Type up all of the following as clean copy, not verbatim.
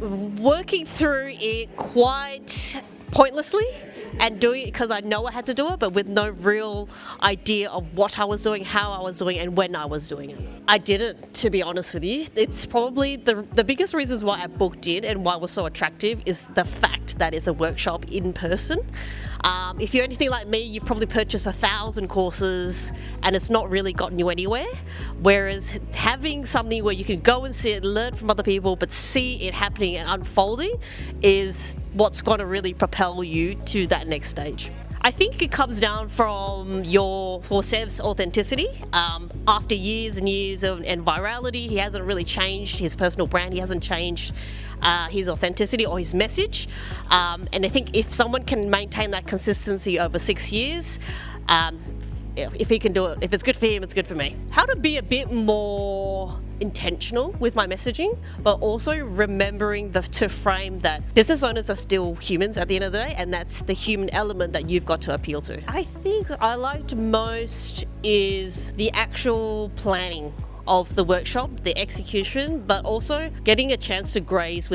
working through it quite pointlessly and doing it because I know I had to do it, but with no real idea of what I was doing, how I was doing, and when I was doing it. I didn't, to be honest with you. It's probably the biggest reasons why I booked in and why it was so attractive is the fact that it's a workshop in person. If you're anything like me, you've probably purchased 1,000 courses and it's not really gotten you anywhere. Whereas having something where you can go and sit, learn from other people, but see it happening and unfolding is what's going to really propel you to that next stage. I think it comes down from Sev's authenticity. After years and years and virality, he hasn't really changed his personal brand. He hasn't changed his authenticity or his message. And I think if someone can maintain that consistency over 6 years, if he can do it, if it's good for him, it's good for me. How to be a bit more intentional with my messaging, but also remembering to frame that business owners are still humans at the end of the day, and that's the human element that you've got to appeal to. I think I liked most is the actual planning of the workshop, the execution, but also getting a chance to graze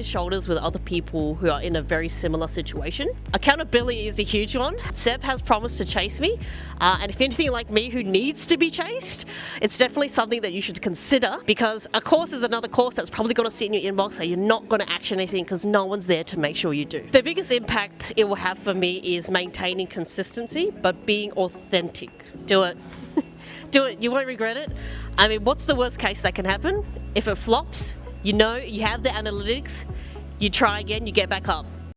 shoulders with other people who are in a very similar situation. Accountability is a huge one. Sev has promised to chase me, and if anything like me who needs to be chased, it's definitely something that you should consider, because a course is another course that's probably going to sit in your inbox, so you're not going to action anything because no one's there to make sure you do. The biggest impact it will have for me is maintaining consistency, but being authentic. Do it. Do it. You won't regret it. I mean, what's the worst case that can happen? If it flops, you have the analytics, you try again, you get back up.